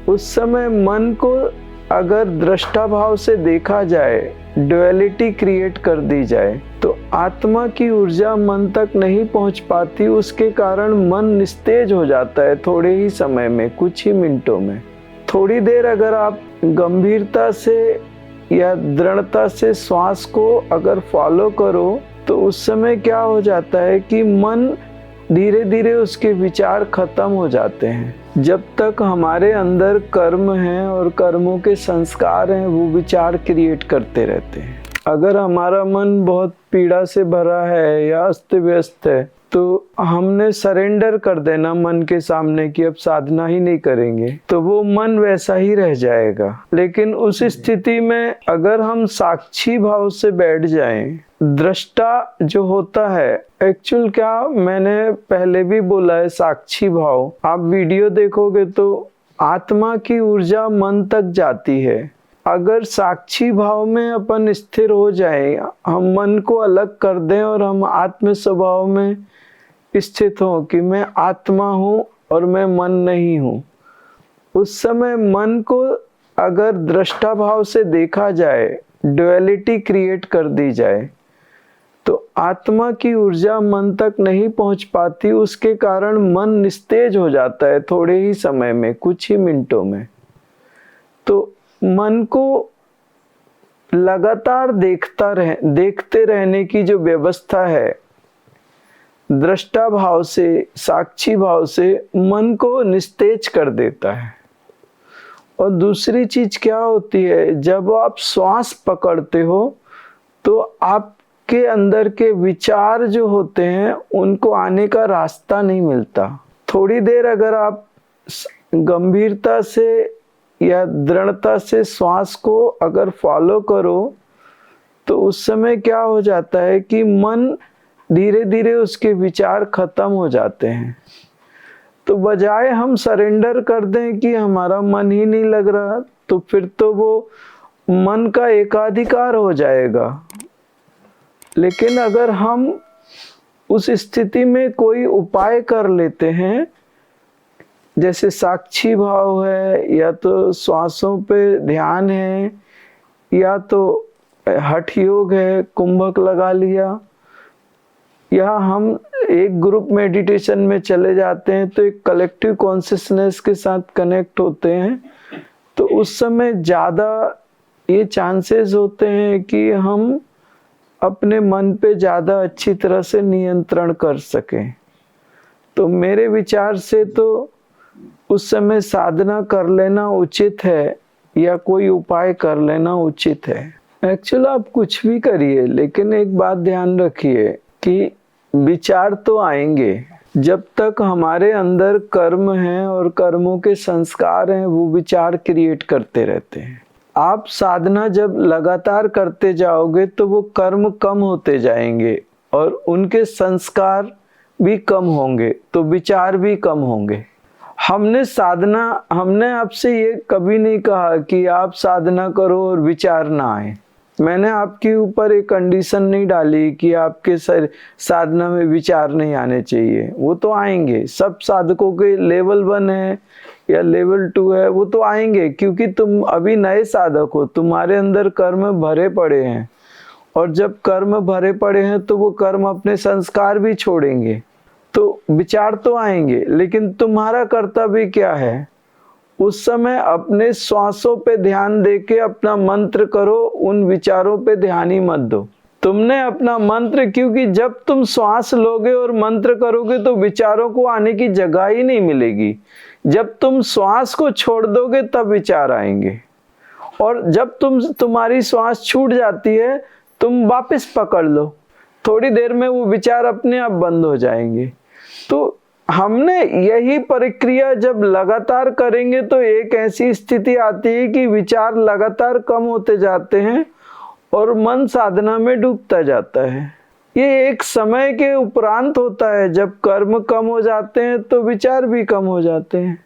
उस समय मन को अगर दृष्टा भाव से देखा जाए, ड्युअलिटी क्रिएट कर दी जाए, तो आत्मा की ऊर्जा मन तक नहीं पहुंच पाती। उसके कारण मन निस्तेज हो जाता है थोड़े ही समय में, कुछ ही मिनटों में। थोड़ी देर अगर आप गंभीरता से या दृढ़ता से श्वास को अगर फॉलो करो, तो उस समय क्या हो जाता है कि मन धीरे धीरे उसके विचार खत्म हो जाते हैं। जब तक हमारे अंदर कर्म हैं और कर्मों के संस्कार हैं, वो विचार क्रिएट करते रहते हैं। अगर हमारा मन बहुत पीड़ा से भरा है या अस्त व्यस्त है, तो हमने सरेंडर कर देना मन के सामने कि अब साधना ही नहीं करेंगे, तो वो मन वैसा ही रह जाएगा। लेकिन उस स्थिति में अगर हम साक्षी भाव से बैठ जाएं, दृष्टा जो होता है, एक्चुअल क्या मैंने पहले भी बोला है, साक्षी भाव। आप वीडियो देखोगे तो आत्मा की ऊर्जा मन तक जाती है। अगर साक्षी भाव में अपन स्थिर हो जाए, हम मन को अलग कर दें और हम आत्म स्वभाव में स्थित हो कि मैं आत्मा हूँ और मैं मन नहीं हूँ, उस समय मन को अगर दृष्टा भाव से देखा जाए, ड्युअलिटी क्रिएट कर दी जाए, तो आत्मा की ऊर्जा मन तक नहीं पहुंच पाती। उसके कारण मन निस्तेज हो जाता है थोड़े ही समय में, कुछ ही मिनटों में। तो मन को लगातार देखते रहने की जो व्यवस्था है, दृष्टा भाव से, साक्षी भाव से मन को निस्तेज कर देता है। और दूसरी चीज क्या होती है, जब आप श्वास पकड़ते हो तो आपके अंदर के विचार जो होते हैं उनको आने का रास्ता नहीं मिलता। थोड़ी देर अगर आप गंभीरता से या दृढ़ता से श्वास को अगर फॉलो करो, तो उस समय क्या हो जाता है कि मन धीरे धीरे उसके विचार खत्म हो जाते हैं। तो बजाय हम सरेंडर कर दें कि हमारा मन ही नहीं लग रहा, तो फिर तो वो मन का एकाधिकार हो जाएगा। लेकिन अगर हम उस स्थिति में कोई उपाय कर लेते हैं, जैसे साक्षी भाव है, या तो श्वासों पे ध्यान है, या तो हठ योग है, कुंभक लगा लिया, या हम एक ग्रुप मेडिटेशन में चले जाते हैं तो एक कलेक्टिव कॉन्शियसनेस के साथ कनेक्ट होते हैं, तो उस समय ज़्यादा ये चांसेस होते हैं कि हम अपने मन पे ज़्यादा अच्छी तरह से नियंत्रण कर सकें। तो मेरे विचार से तो उस समय साधना कर लेना उचित है, या कोई उपाय कर लेना उचित है। एक्चुअली आप कुछ भी करिए, लेकिन एक बात ध्यान रखिए कि विचार तो आएंगे। जब तक हमारे अंदर कर्म हैं और कर्मों के संस्कार हैं, वो विचार क्रिएट करते रहते हैं। आप साधना जब लगातार करते जाओगे तो वो कर्म कम होते जाएंगे और उनके संस्कार भी कम होंगे, तो विचार भी कम होंगे। हमने आपसे ये कभी नहीं कहा कि आप साधना करो और विचार ना आए। मैंने आपके ऊपर एक कंडीशन नहीं डाली कि आपके साधना में विचार नहीं आने चाहिए, वो तो आएंगे। सब साधकों के लेवल 1 है या लेवल 2 है, वो तो आएंगे, क्योंकि तुम अभी नए साधक हो, तुम्हारे अंदर कर्म भरे पड़े हैं, और जब कर्म भरे पड़े हैं तो वो कर्म अपने संस्कार भी छोड़ेंगे, तो विचार तो आएंगे। लेकिन तुम्हारा कर्तव्य क्या है, उस समय अपने श्वासों पे ध्यान देके अपना मंत्र करो, उन विचारों पे ध्यान ही मत दो। तुमने अपना मंत्र, क्योंकि जब तुम श्वास लोगे और मंत्र करोगे तो विचारों को आने की जगह ही नहीं मिलेगी। जब तुम श्वास को छोड़ दोगे तब विचार आएंगे, और जब तुम्हारी श्वास छूट जाती है, तुम वापस पकड़ लो, थोड़ी देर में वो विचार अपने आप बंद हो जाएंगे। तो हमने यही प्रक्रिया जब लगातार करेंगे तो एक ऐसी स्थिति आती है कि विचार लगातार कम होते जाते हैं और मन साधना में डूबता जाता है। ये एक समय के उपरांत होता है, जब कर्म कम हो जाते हैं तो विचार भी कम हो जाते हैं।